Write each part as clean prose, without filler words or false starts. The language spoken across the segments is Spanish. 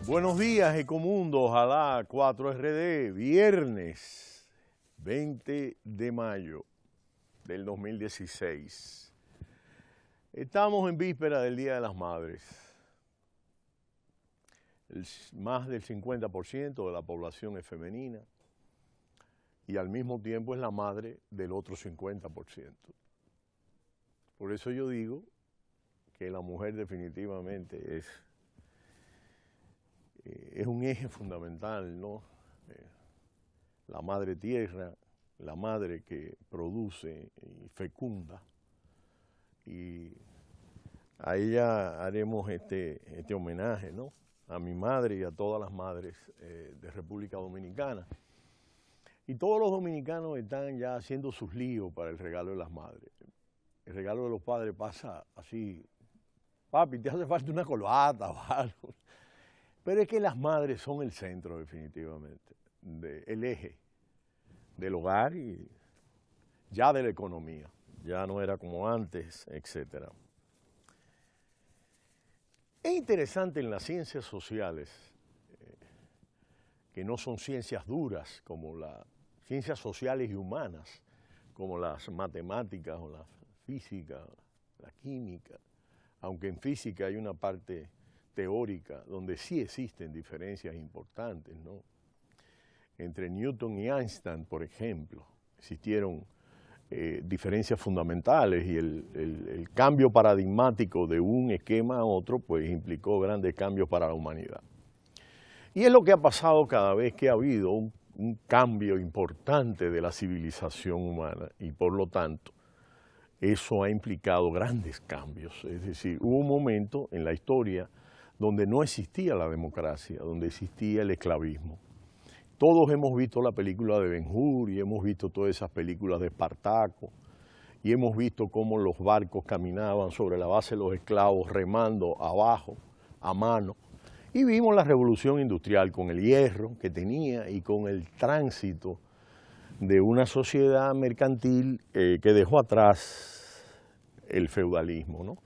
Buenos días, Ecomundo, ojalá 4RD, viernes 20 de mayo del 2016. Estamos en víspera del Día de las Madres. Más del 50% de la población es femenina y al mismo tiempo es la madre del otro 50%. Por eso yo digo que la mujer definitivamente es un eje fundamental, ¿no? La madre tierra, la madre que produce y fecunda. Y a ella haremos este homenaje, ¿no? A mi madre y a todas las madres de República Dominicana. Y todos los dominicanos están ya haciendo sus líos para el regalo de las madres. El regalo de los padres pasa así: papi, te hace falta una corbata o algo. Pero es que las madres son el centro definitivamente, el eje del hogar y ya de la economía. Ya no era como antes, etc. Es interesante en las ciencias sociales, que no son ciencias duras como las ciencias sociales y humanas, como las matemáticas o la física, la química, aunque en física hay una parte teórica donde sí existen diferencias importantes, ¿no? Entre Newton y Einstein, por ejemplo, existieron diferencias fundamentales y el cambio paradigmático de un esquema a otro pues implicó grandes cambios para la humanidad. Y es lo que ha pasado cada vez que ha habido un cambio importante de la civilización humana y por lo tanto eso ha implicado grandes cambios. Es decir, hubo un momento en la historia donde no existía la democracia, donde existía el esclavismo. Todos hemos visto la película de Ben-Hur y hemos visto todas esas películas de Espartaco y hemos visto cómo los barcos caminaban sobre la base de los esclavos remando abajo, a mano. Y vimos la revolución industrial con el hierro que tenía y con el tránsito de una sociedad mercantil que dejó atrás el feudalismo, ¿no?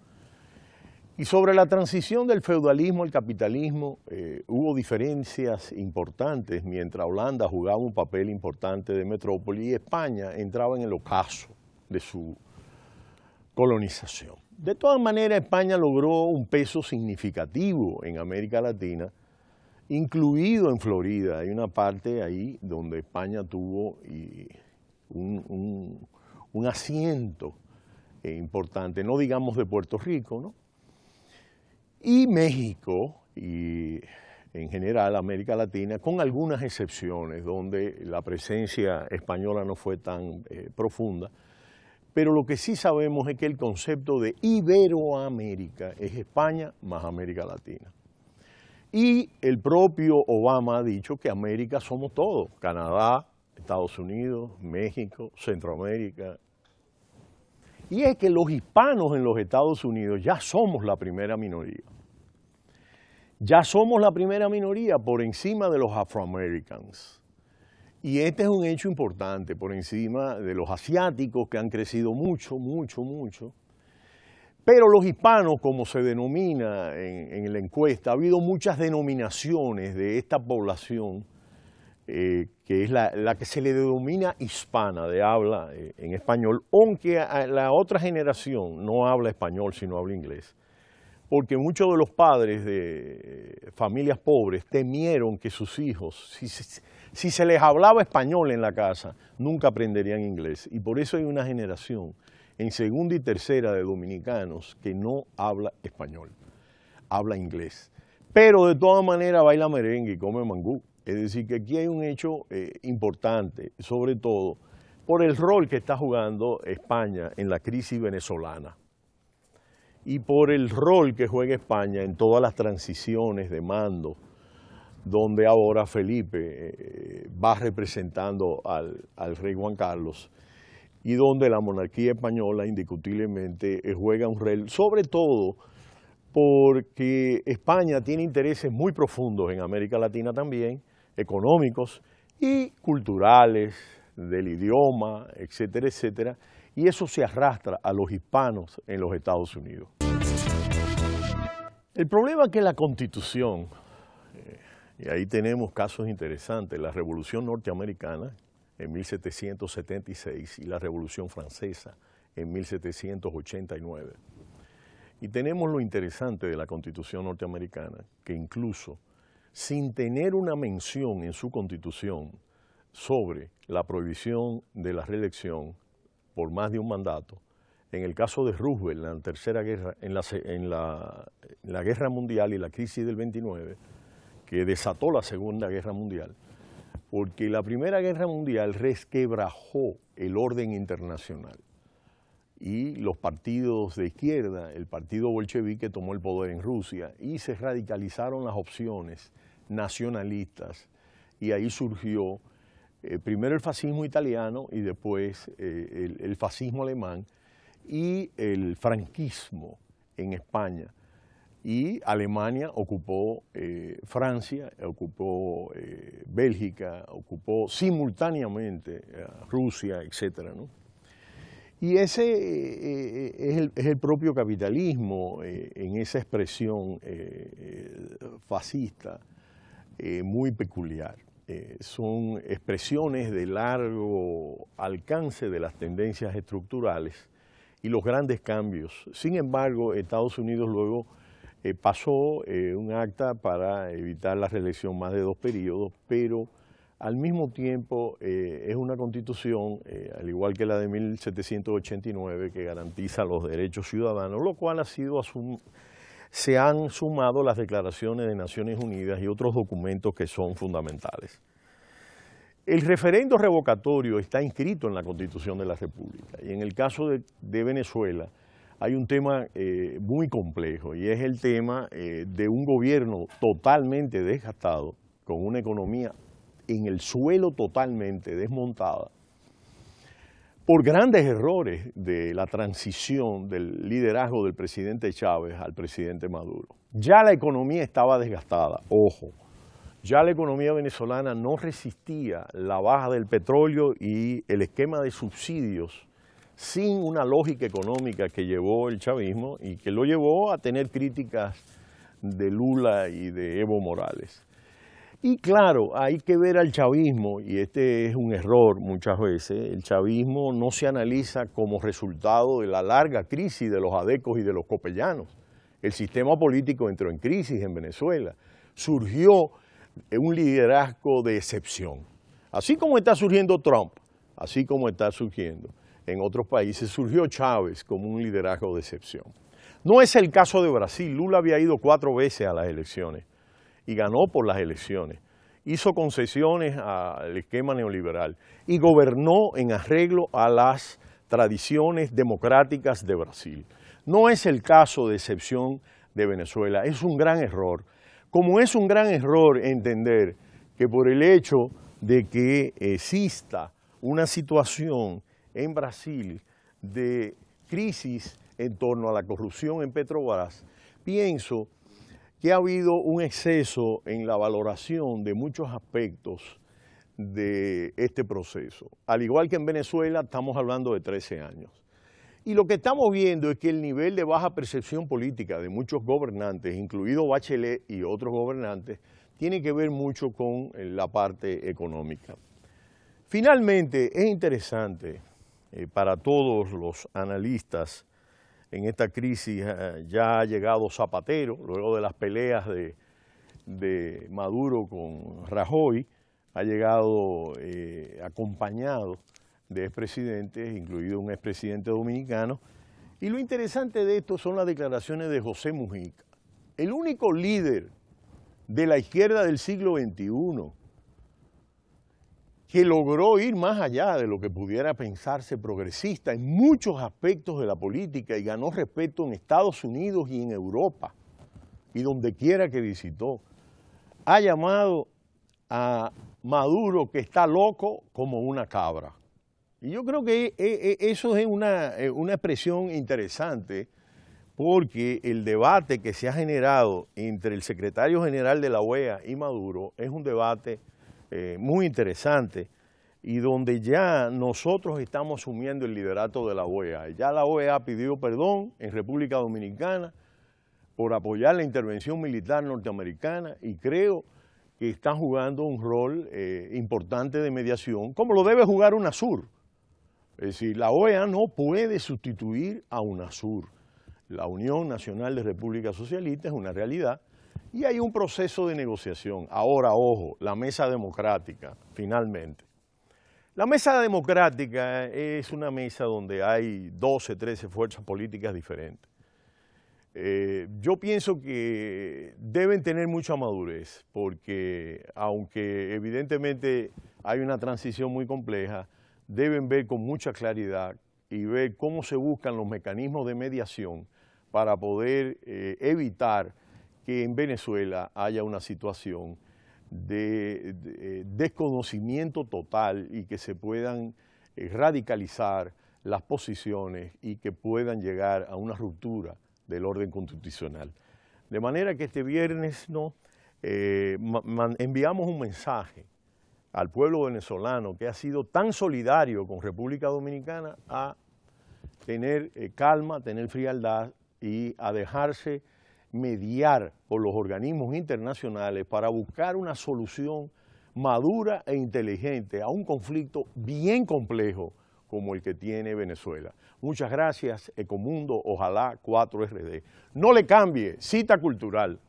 Y sobre la transición del feudalismo al capitalismo hubo diferencias importantes mientras Holanda jugaba un papel importante de metrópoli y España entraba en el ocaso de su colonización. De todas maneras, España logró un peso significativo en América Latina, incluido en Florida. Hay una parte ahí donde España tuvo un asiento importante, no digamos de Puerto Rico, ¿no? Y México, y en general América Latina, con algunas excepciones donde la presencia española no fue tan profunda, pero lo que sí sabemos es que el concepto de Iberoamérica es España más América Latina. Y el propio Obama ha dicho que América somos todos: Canadá, Estados Unidos, México, Centroamérica. Y es que los hispanos en los Estados Unidos ya somos la primera minoría. Ya somos la primera minoría por encima de los afroamericanos. Y este es un hecho importante, por encima de los asiáticos que han crecido mucho, mucho, mucho. Pero los hispanos, como se denomina en la encuesta, ha habido muchas denominaciones de esta población que es la que se le denomina hispana, de habla en español, aunque la otra generación no habla español, sino habla inglés. Porque muchos de los padres de familias pobres temieron que sus hijos, si se les hablaba español en la casa, nunca aprenderían inglés. Y por eso hay una generación en segunda y tercera de dominicanos que no habla español, habla inglés. Pero de todas maneras baila merengue y come mangú. Es decir, que aquí hay un hecho importante, sobre todo por el rol que está jugando España en la crisis venezolana y por el rol que juega España en todas las transiciones de mando, donde ahora Felipe va representando al rey Juan Carlos y donde la monarquía española indiscutiblemente juega un rol, sobre todo porque España tiene intereses muy profundos en América Latina también, económicos y culturales, del idioma, etcétera, etcétera, y eso se arrastra a los hispanos en los Estados Unidos. El problema es que la Constitución Y ahí tenemos casos interesantes, la Revolución Norteamericana en 1776 y la Revolución Francesa en 1789. Y tenemos lo interesante de la Constitución norteamericana, que incluso sin tener una mención en su Constitución sobre la prohibición de la reelección por más de un mandato, en el caso de Roosevelt, en la tercera guerra, en la guerra mundial y la crisis del 29, que desató la Segunda Guerra Mundial, porque la Primera Guerra Mundial resquebrajó el orden internacional y los partidos de izquierda, el partido bolchevique tomó el poder en Rusia y se radicalizaron las opciones nacionalistas y ahí surgió primero el fascismo italiano y después el fascismo alemán y el franquismo en España. Y Alemania ocupó Francia, ocupó Bélgica, ocupó simultáneamente Rusia, etcétera, ¿no? Y ese es el propio capitalismo en esa expresión fascista muy peculiar. Son expresiones de largo alcance de las tendencias estructurales y los grandes cambios. Sin embargo, Estados Unidos luego pasó un acta para evitar la reelección más de 2 periodos, pero al mismo tiempo es una constitución, al igual que la de 1789, que garantiza los derechos ciudadanos, lo cual se han sumado las declaraciones de Naciones Unidas y otros documentos que son fundamentales. El referendo revocatorio está inscrito en la Constitución de la República y en el caso de Venezuela hay un tema muy complejo y es el tema de un gobierno totalmente desgastado, con una economía en el suelo totalmente desmontada, por grandes errores de la transición del liderazgo del presidente Chávez al presidente Maduro. Ya la economía estaba desgastada, ojo, ya la economía venezolana no resistía la baja del petróleo y el esquema de subsidios sin una lógica económica que llevó el chavismo y que lo llevó a tener críticas de Lula y de Evo Morales. Y claro, hay que ver al chavismo, y este es un error muchas veces, el chavismo no se analiza como resultado de la larga crisis de los adecos y de los copellanos. El sistema político entró en crisis en Venezuela, surgió un liderazgo de excepción. Así como está surgiendo Trump, así como está surgiendo en otros países, surgió Chávez como un liderazgo de excepción. No es el caso de Brasil. Lula había ido 4 veces a las elecciones y ganó por las elecciones. Hizo concesiones al esquema neoliberal y gobernó en arreglo a las tradiciones democráticas de Brasil. No es el caso de excepción de Venezuela, es un gran error. Como es un gran error entender que por el hecho de que exista una situación en Brasil de crisis en torno a la corrupción en Petrobras, pienso que ha habido un exceso en la valoración de muchos aspectos de este proceso. Al igual que en Venezuela, estamos hablando de 13 años. Y lo que estamos viendo es que el nivel de baja percepción política de muchos gobernantes, incluido Bachelet y otros gobernantes, tiene que ver mucho con la parte económica. Finalmente, es interesante para todos los analistas en esta crisis. Ya ha llegado Zapatero, luego de las peleas de Maduro con Rajoy, ha llegado acompañado de expresidentes, incluido un expresidente dominicano, y lo interesante de esto son las declaraciones de José Mujica, el único líder de la izquierda del siglo XXI que logró ir más allá de lo que pudiera pensarse progresista en muchos aspectos de la política y ganó respeto en Estados Unidos y en Europa y donde quiera que visitó. Ha llamado a Maduro, que está loco, como una cabra. Y yo creo que eso es una expresión interesante, porque el debate que se ha generado entre el secretario general de la OEA y Maduro es un debate muy interesante y donde ya nosotros estamos asumiendo el liderato de la OEA. Ya la OEA pidió perdón en República Dominicana por apoyar la intervención militar norteamericana y creo que está jugando un rol importante de mediación, como lo debe jugar UNASUR. Es decir, la OEA no puede sustituir a UNASUR. La Unión Nacional de Repúblicas Socialistas es una realidad y hay un proceso de negociación. Ahora, ojo, la mesa democrática, finalmente. La mesa democrática es una mesa donde hay 12, 13 fuerzas políticas diferentes. Yo pienso que deben tener mucha madurez, porque aunque evidentemente hay una transición muy compleja, deben ver con mucha claridad y ver cómo se buscan los mecanismos de mediación para poder evitar que en Venezuela haya una situación de desconocimiento total y que se puedan radicalizar las posiciones y que puedan llegar a una ruptura del orden constitucional. De manera que este viernes enviamos un mensaje al pueblo venezolano que ha sido tan solidario con República Dominicana a tener calma, tener frialdad y a dejarse mediar por los organismos internacionales para buscar una solución madura e inteligente a un conflicto bien complejo como el que tiene Venezuela. Muchas gracias, Ecomundo, ojalá 4RD. No le cambie, cita cultural.